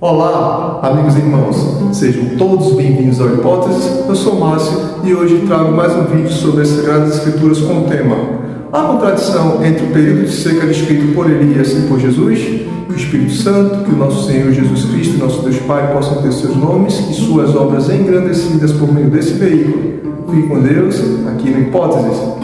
Olá, amigos e irmãos, sejam todos bem-vindos ao Hipóteses. Eu sou Márcio e hoje trago mais um vídeo sobre as Sagradas Escrituras com o tema: há contradição entre o período de seca descrito por Elias e por Jesus? Que o Espírito Santo, que o nosso Senhor Jesus Cristo e nosso Deus Pai possam ter seus nomes e suas obras engrandecidas por meio desse veículo. Fique com Deus, aqui no Hipóteses.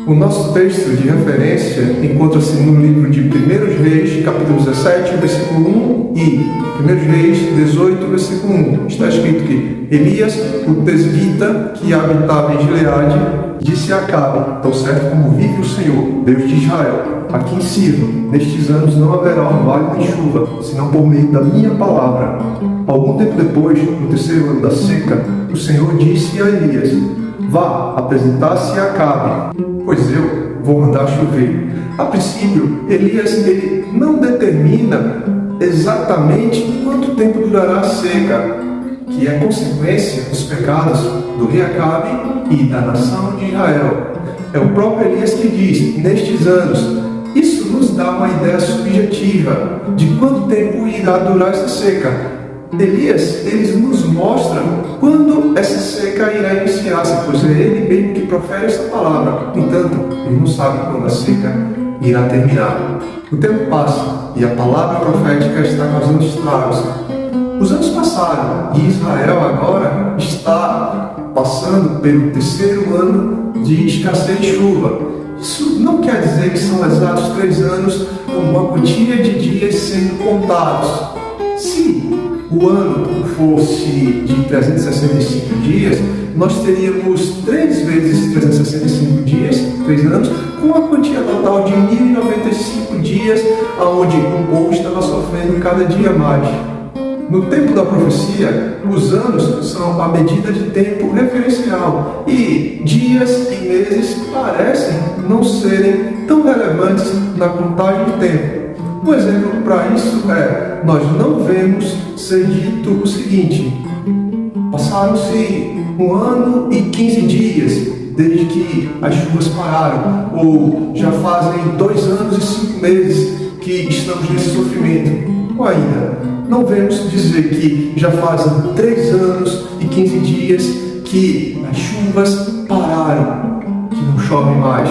O nosso texto de referência encontra-se no livro de 1 Reis, capítulo 17, versículo 1 e 1 Reis 18, versículo 1. Está escrito que Elias, o tesbita que habitava em Gileade, disse a Acabe: tão certo como vive o Senhor, Deus de Israel, a quem sirvo, nestes anos não haverá orvalho nem chuva, senão por meio da minha palavra. Algum tempo depois, no terceiro ano da seca, o Senhor disse a Elias: vá apresentar-se a Acabe, pois eu vou mandar chover. A princípio, Elias não determina exatamente quanto tempo durará a seca, que é consequência dos pecados do rei Acabe e da nação de Israel. É o próprio Elias que diz: nestes anos. Isso nos dá uma ideia subjetiva de quanto tempo irá durar essa seca. Elias, nos mostra quando essa seca irá iniciar-se, pois é ele mesmo que profere essa palavra. Entanto, ele não sabe quando a seca irá terminar. O tempo passa e a palavra profética está causando estragos. Os anos passaram e Israel agora está passando pelo terceiro ano de escassez de chuva. Isso não quer dizer que são exatos 3 anos com uma quantia de dias sendo contados. Se o ano fosse de 365 dias, nós teríamos 3 vezes 365 dias, 3 anos, com a quantia total de 1095 dias, onde o povo estava sofrendo cada dia mais. No tempo da profecia, os anos são a medida de tempo referencial e dias e meses parecem não serem tão relevantes na contagem do tempo. Um exemplo para isso é: nós não vemos ser dito o seguinte: passaram-se 1 ano e 15 dias desde que as chuvas pararam, ou já fazem 2 anos e 5 meses que estamos nesse sofrimento. Ou ainda, não vemos dizer que já fazem 3 anos e 15 dias que as chuvas pararam, que não chove mais.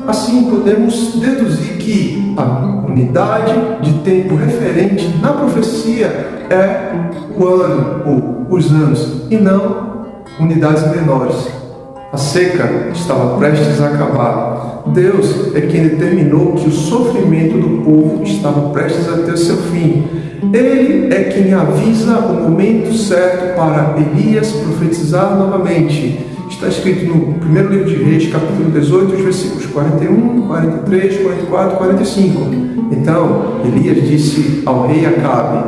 Assim, podemos deduzir que a unidade de tempo referente na profecia é o ano ou os anos, e não unidades menores. A seca estava prestes a acabar. Deus é quem determinou que o sofrimento do povo estava prestes a ter seu fim. Ele é quem avisa o momento certo para Elias profetizar novamente. Está escrito no primeiro livro de Reis, capítulo 18, os versículos 41, 43, 44 e 45. Então, Elias disse ao rei Acabe: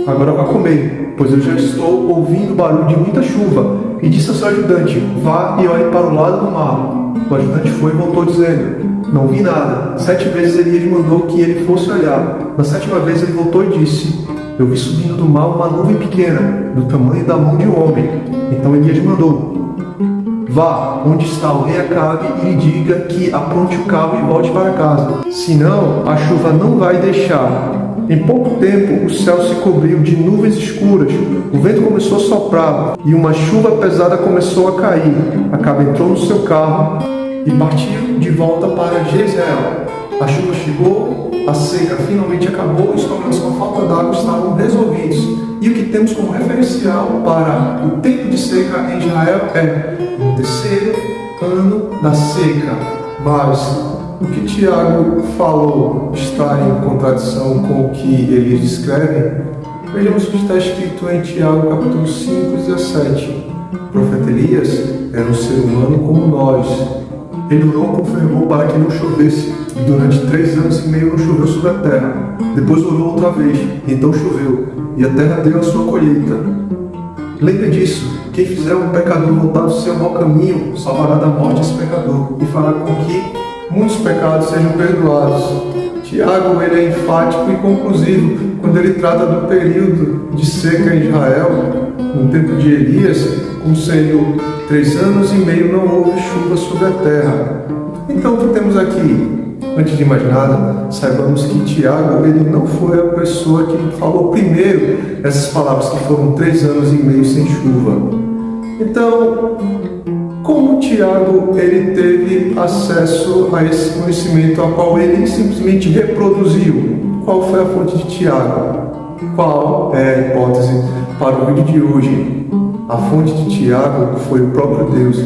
agora vá comer, pois eu já estou ouvindo barulho de muita chuva. E disse ao seu ajudante: vá e olhe para o lado do mar. O ajudante foi e voltou dizendo: não vi nada. 7 vezes Elias mandou que ele fosse olhar. Na 7ª vez ele voltou e disse: eu vi subindo do mar uma nuvem pequena, do tamanho da mão de um homem. Então Elias mandou: vá onde está o rei Acabe e lhe diga que apronte o carro e volte para casa. Senão, a chuva não vai deixar. Em pouco tempo, o céu se cobriu de nuvens escuras, o vento começou a soprar e uma chuva pesada começou a cair. Acabe entrou no seu carro e partiu de volta para Jezreel. A chuva chegou, a seca finalmente acabou e os problemas com a falta d'água estavam resolvidos. E o que temos como referencial para o tempo de seca em Israel é o terceiro ano da seca. Mas o que Tiago falou está em contradição com o que ele descreve? Vejamos o que está escrito em Tiago, capítulo 5, 17. O profeta Elias era um ser humano como nós. Ele orou com fervor para que não chovesse. E durante 3 anos e meio não choveu sobre a terra. Depois orou outra vez, e então choveu. E a terra deu a sua colheita. Lembre disso: quem fizer um pecador voltar do seu mau caminho, salvará da morte esse pecador, e fará com que muitos pecados sejam perdoados. Tiago ele é enfático e conclusivo quando ele trata do período de seca em Israel no tempo de Elias, como sendo 3 anos e meio não houve chuva sobre a terra. Então, o que temos aqui? Antes de mais nada, saibamos que Tiago, ele não foi a pessoa que falou primeiro essas palavras que foram 3 anos e meio sem chuva. Então, como Tiago ele teve acesso a esse conhecimento ao qual ele simplesmente reproduziu? Qual foi a fonte de Tiago? Qual é a hipótese para o vídeo de hoje? A fonte de Tiago foi o próprio Deus,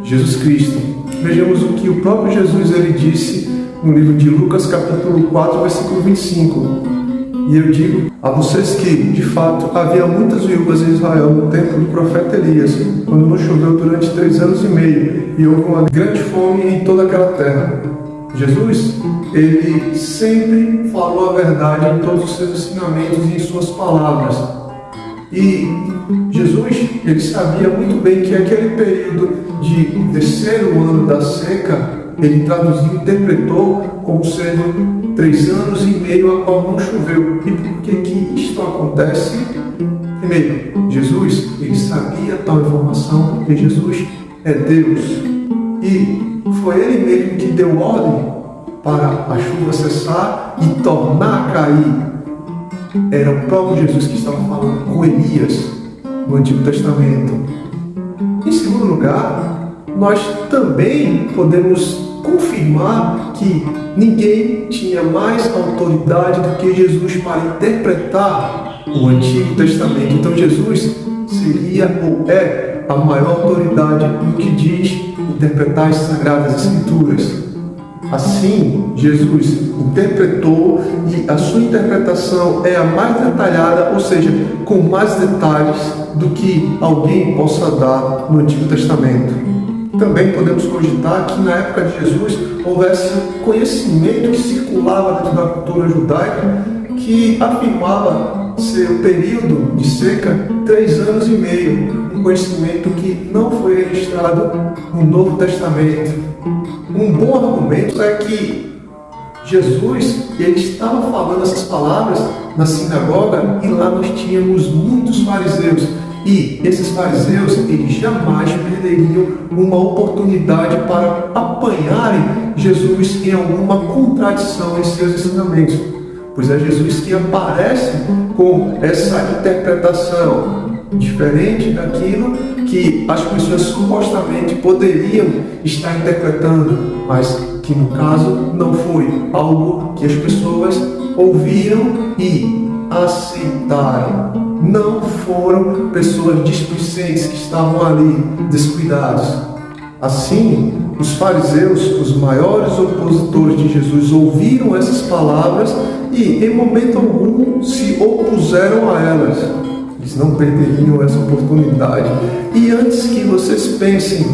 Jesus Cristo. Vejamos o que o próprio Jesus ele disse no livro de Lucas, capítulo 4, versículo 25. E eu digo a vocês que, de fato, havia muitas viúvas em Israel no tempo do profeta Elias, quando não choveu durante 3 anos e meio, e houve uma grande fome em toda aquela terra. Jesus, ele sempre falou a verdade em todos os seus ensinamentos e em suas palavras. E Jesus, ele sabia muito bem que aquele período de 3º ano da seca, ele traduziu, interpretou como sendo 3 anos e meio a qual não choveu. E por que isto acontece? Primeiro, Jesus, ele sabia tal informação porque Jesus é Deus. E foi ele mesmo que deu ordem para a chuva cessar e tornar a cair. Era o próprio Jesus que estava falando com Elias no Antigo Testamento. Em segundo lugar, nós também podemos confirmar que ninguém tinha mais autoridade do que Jesus para interpretar o Antigo Testamento. Então Jesus seria ou é a maior autoridade no que diz interpretar as Sagradas Escrituras. Assim, Jesus interpretou e a sua interpretação é a mais detalhada, ou seja, com mais detalhes do que alguém possa dar no Antigo Testamento. Também podemos cogitar que na época de Jesus houvesse conhecimento que circulava dentro da cultura judaica que afirmava ser o período de seca 3 anos e meio, um conhecimento que não foi registrado no Novo Testamento. Um bom argumento é que Jesus ele estava falando essas palavras na sinagoga e lá nós tínhamos muitos fariseus. E esses fariseus, eles jamais perderiam uma oportunidade para apanharem Jesus em alguma contradição em seus ensinamentos. Pois é Jesus que aparece com essa interpretação diferente daquilo que as pessoas supostamente poderiam estar interpretando, mas que no caso não foi algo que as pessoas ouviram e aceitaram. Não foram pessoas displicentes que estavam ali descuidados. Assim, os fariseus, os maiores opositores de Jesus, ouviram essas palavras e em momento algum se opuseram a elas. Eles não perderiam essa oportunidade. E antes que vocês pensem,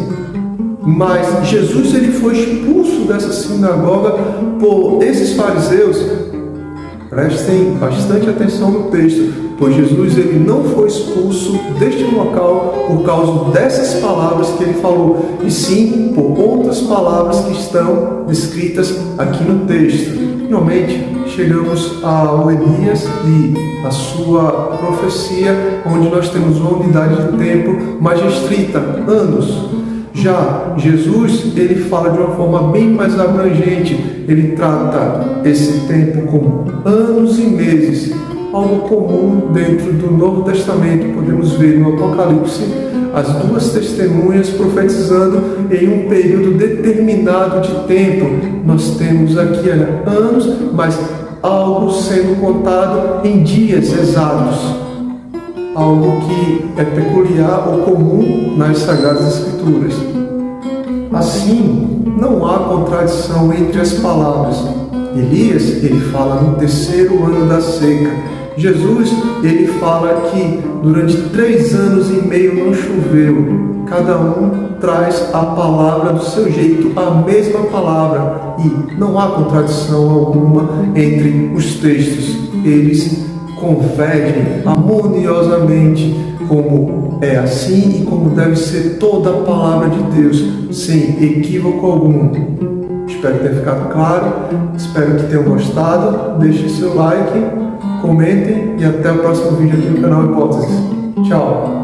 mas Jesus ele foi expulso dessa sinagoga por esses fariseus. Prestem bastante atenção no texto, pois Jesus ele não foi expulso deste local por causa dessas palavras que ele falou, e sim por outras palavras que estão descritas aqui no texto. Finalmente, chegamos ao Elias e a sua profecia, onde nós temos uma unidade de tempo mais restrita, anos. Já Jesus, ele fala de uma forma bem mais abrangente, ele trata esse tempo como anos e meses, algo comum dentro do Novo Testamento. Podemos ver no Apocalipse as 2 testemunhas profetizando em um período determinado de tempo. Nós temos aqui anos, mas algo sendo contado em dias exatos. Algo que é peculiar ou comum nas Sagradas Escrituras. Assim, não há contradição entre as palavras. Elias, ele fala no 3º ano da seca. Jesus, ele fala que durante 3 anos e meio não choveu. Cada um traz a palavra do seu jeito, a mesma palavra. E não há contradição alguma entre os textos. Eles convergem harmoniosamente, como é assim e como deve ser toda a palavra de Deus, sem equívoco algum. Espero ter ficado claro, espero que tenham gostado. Deixem seu like, comentem e até o próximo vídeo aqui no canal Hipóteses. Tchau!